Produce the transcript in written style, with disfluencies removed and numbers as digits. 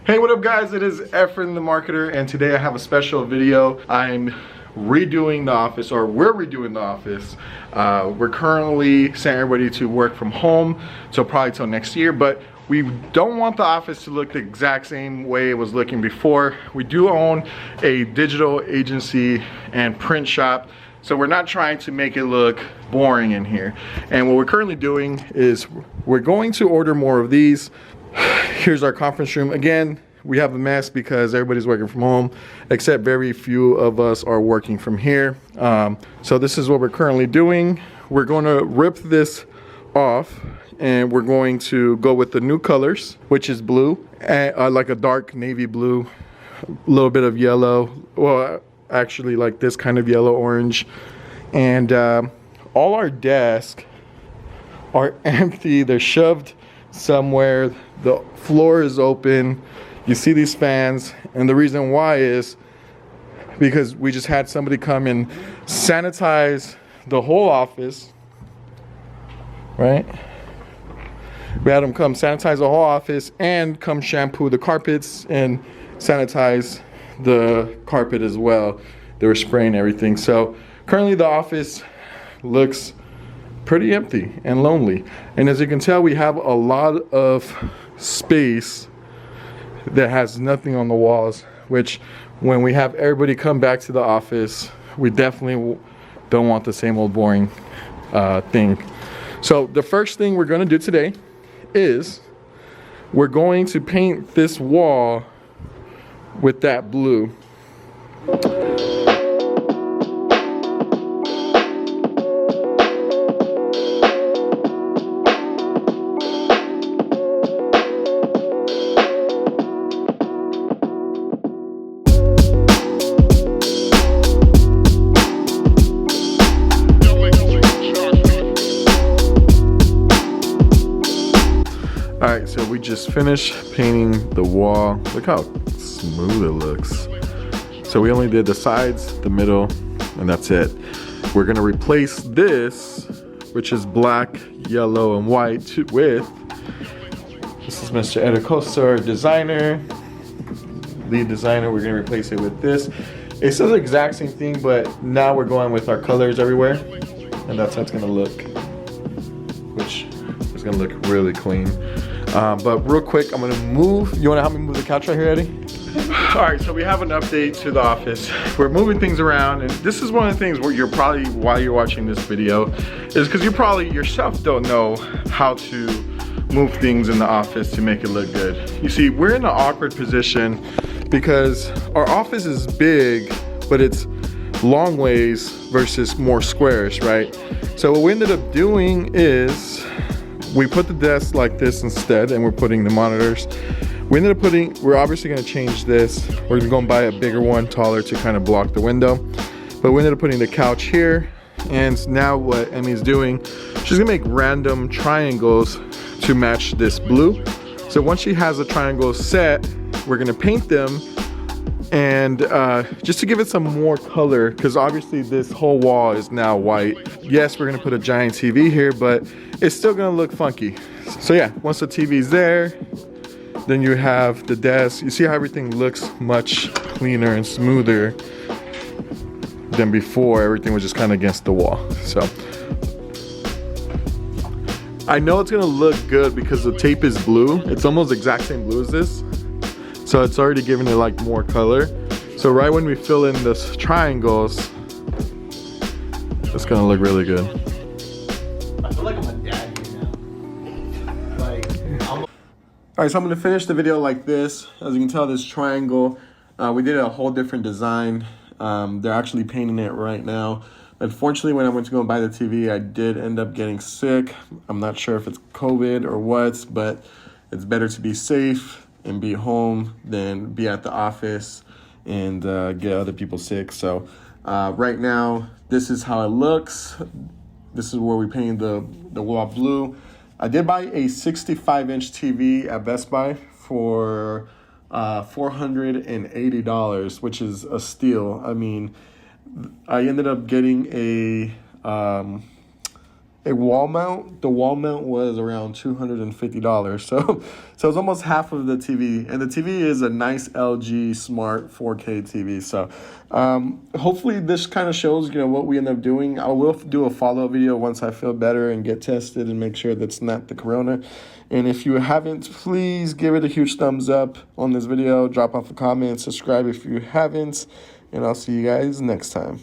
Hey, what up guys? It is Efren the Marketer, and today I have a special video. I'm redoing the office, or we're redoing the office. We're currently sending everybody to work from home, so probably till next year, but we don't want the office to look the exact same way it was looking before. We do own a digital agency and print shop, so we're not trying to make it look boring in here. And what we're currently doing is we're going to order more of these. Here's our conference room. Again, we have a mess because everybody's working from home, except very few of us are working from here. So this is what we're currently doing. We're going to rip this off and we're going to go with the new colors, which is blue, and, like a dark navy blue, a little bit of yellow. Well, actually like this kind of yellow orange. And all our desks are empty. They're shoved somewhere. The floor is open. You see these fans, and the reason why is because we just had somebody come and sanitize the whole office, right? We had them come sanitize the whole office and come shampoo the carpets and sanitize the carpet as well. They were spraying everything. So currently the office looks pretty empty and lonely. And as you can tell, we have a lot of space that has nothing on the walls, which when we have everybody come back to the office, we definitely don't want the same old boring thing. So the first thing we're going to do today is we're going to paint this wall with that blue. Alright, so we just finished painting the wall. Look how smooth it looks. So we only did the sides, the middle, and that's it. We're gonna replace this, which is black, yellow, and white, with, this is Mr. Edicosta, our designer, lead designer. We're gonna replace it with this. It's still the exact same thing, but now we're going with our colors everywhere, and that's how it's gonna look, which is gonna look really clean. But real quick, I'm gonna move. You wanna help me move the couch right here, Eddie? All right, so we have an update to the office. We're moving things around, and this is one of the things where you're probably, while you're watching this video, is because you probably yourself don't know how to move things in the office to make it look good. You see, we're in an awkward position because our office is big, but it's long ways versus more squares, right? So what we ended up doing is we put the desk like this instead, and we're putting the monitors. We ended up we're obviously gonna change this. We're gonna go and buy a bigger one, taller, to kind of block the window. But we ended up putting the couch here. And now what Emmy's doing, she's gonna make random triangles to match this blue. So once she has the triangles set, we're gonna paint them, and just to give it some more color, because obviously this whole wall is now white. Yes, we're gonna put a giant TV here, but it's still gonna look funky. So yeah, once the TV's there, then you have the desk. You see how everything looks much cleaner and smoother than before. Everything was just kind of against the wall. So I know it's gonna look good because the tape is blue. It's almost the exact same blue as this. So it's already giving it like more color. So right when we fill in this triangles, it's gonna look really good. I feel like I'm a dad here now. All right, so I'm gonna finish the video like this. As you can tell, this triangle, we did a whole different design. They're actually painting it right now. Unfortunately, when I went to go buy the TV, I did end up getting sick. I'm not sure if it's COVID or what, but it's better to be safe and be home than be at the office and get other people sick. So right now, this is how it looks. This is where we painted the wall blue. I did buy a 65-inch TV at Best Buy for $480, which is a steal. I mean, I ended up getting a a wall mount. The wall mount was around $250. So it's almost half of the TV. And the TV is a nice LG Smart 4K TV. So hopefully this kind of shows, what we end up doing. I will do a follow-up video once I feel better and get tested and make sure that's not the corona. And if you haven't, please give it a huge thumbs up on this video. Drop off a comment, subscribe if you haven't, and I'll see you guys next time.